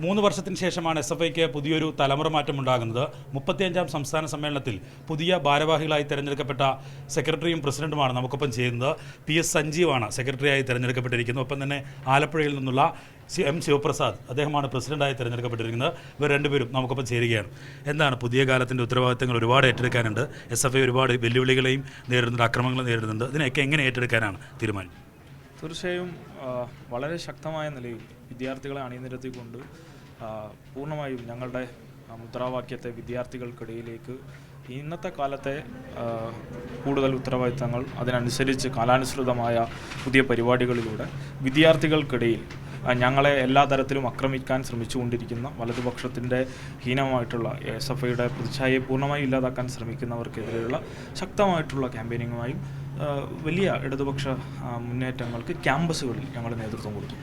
3 വർഷത്തിന് ശേഷമാണ് SFIക്ക് പുതിയൊരു തലമുറ മാറ്റം ഉണ്ടാകുന്നത്. 35ാം സംസ്ഥാന സമ്മേളനത്തിൽ പുതിയ ഭാരവാഹികളായി തിരഞ്ഞെടുക്കപ്പെട്ട സെക്രട്ടറിയും പ്രസിഡന്റുമാണ് നമുക്കൊപ്പം ചെയ്യുന്നത്. PS സഞ്ജീവാണ് സെക്രട്ടറിയായി തിരഞ്ഞെടുക്കപ്പെട്ടിരിക്കുന്നത്. ഒപ്പം തന്നെ ആലപ്പുഴയിൽ നിന്നുള്ള M ശിവപ്രസാദ്, അദ്ദേഹമാണ് പ്രസിഡന്റായി തിരഞ്ഞെടുക്കപ്പെട്ടിരിക്കുന്നത്. ഇവർ രണ്ടുപേരും നമുക്കൊപ്പം ചേരുകയാണ്. എന്താണ് പുതിയ കാലത്തിൻ്റെ ഉത്തരവാദിത്തങ്ങൾ ഒരുപാട് ഏറ്റെടുക്കാനുണ്ട്. SFI ഒരുപാട് വെല്ലുവിളികളെയും നേരിടുന്നുണ്ട്, അക്രമങ്ങളും നേരിടുന്നുണ്ട്. ഇതിനെയൊക്കെ എങ്ങനെ ഏറ്റെടുക്കാനാണ് തീരുമാനം? തീർച്ചയായും വളരെ ശക്തമായ നിലയിൽ വിദ്യാർത്ഥികളെ അണിനിരത്തിക്കൊണ്ട് പൂർണ്ണമായും ഞങ്ങളുടെ മുദ്രാവാക്യത്തെ വിദ്യാർത്ഥികൾക്കിടയിലേക്ക് ഇന്നത്തെ കാലത്തെ കൂടുതൽ ഉത്തരവാദിത്തങ്ങൾ അതിനനുസരിച്ച് കാലാനുസൃതമായ പുതിയ പരിപാടികളിലൂടെ വിദ്യാർത്ഥികൾക്കിടയിൽ ഞങ്ങളെ എല്ലാ തരത്തിലും ആക്രമിക്കാൻ ശ്രമിച്ചുകൊണ്ടിരിക്കുന്ന വലതുപക്ഷത്തിൻ്റെ ഹീനമായിട്ടുള്ള SFIയുടെ പ്രതിച്ഛായയെ പൂർണ്ണമായി ഇല്ലാതാക്കാൻ ശ്രമിക്കുന്നവർക്കെതിരെയുള്ള ശക്തമായിട്ടുള്ള ക്യാമ്പയിനിങ്ങുമായും വലിയ ഇടതുപക്ഷ മുന്നേറ്റങ്ങൾക്ക് ക്യാമ്പസുകളിൽ ഞങ്ങൾ നേതൃത്വം കൊടുത്തു.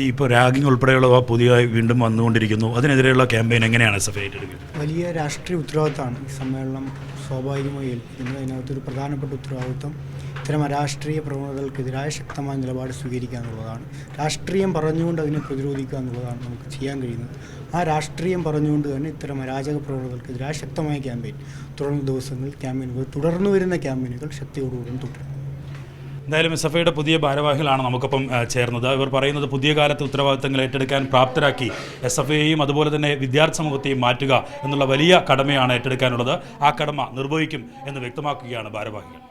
ഇപ്പോൾ റാഗിംഗ് ഉൾപ്പെടെയുള്ളവ പുതിയതായി വീണ്ടും വന്നുകൊണ്ടിരിക്കുന്നു. അതിനെതിരെയുള്ള ക്യാമ്പയിൻ എങ്ങനെയാണ് SFI ഏറ്റെടുക്കുന്നത്? വലിയ രാഷ്ട്രീയ ഉത്തരവാദിത്തമാണ് ഈ സമ്മേളനം സ്വാഭാവികമായി ഏൽപ്പിക്കുന്നത്. അതിനകത്തൊരു പ്രധാനപ്പെട്ട ഉത്തരവാദിത്തം ഇത്തരം അരാഷ്ട്രീയ പ്രവണതകൾക്കെതിരായ ശക്തമായ നിലപാട് സ്വീകരിക്കുക എന്നുള്ളതാണ്. രാഷ്ട്രീയം പറഞ്ഞുകൊണ്ട് അതിനെ പ്രതിരോധിക്കുക എന്നുള്ളതാണ് നമുക്ക് ചെയ്യാൻ കഴിയുന്നത്. ആ രാഷ്ട്രീയം പറഞ്ഞുകൊണ്ട് തന്നെ ഇത്തരം അരാജക പ്രവണതകൾക്കെതിരായ ശക്തമായ ക്യാമ്പയിൻ തുടർന്ന ദിവസങ്ങളിൽ തുടർന്നു വരുന്ന ക്യാമ്പയിനുകൾ ശക്തിയോടുകൂടി തുടരും. എന്തായാലും SFIയുടെ പുതിയ ഭാരവാഹികളാണ് നമുക്കൊപ്പം ചേർന്നത്. ഇവർ പറയുന്നത് പുതിയ കാലത്ത് ഉത്തരവാദിത്തങ്ങൾ ഏറ്റെടുക്കാൻ പ്രാപ്തരാക്കി SFIയെയും അതുപോലെ തന്നെ വിദ്യാർത്ഥി സമൂഹത്തെയും മാറ്റുക എന്നുള്ള വലിയ കടമയാണ് ഏറ്റെടുക്കാനുള്ളത്. ആ കടമ നിർവഹിക്കും എന്ന് വ്യക്തമാക്കുകയാണ് ഭാരവാഹികൾ.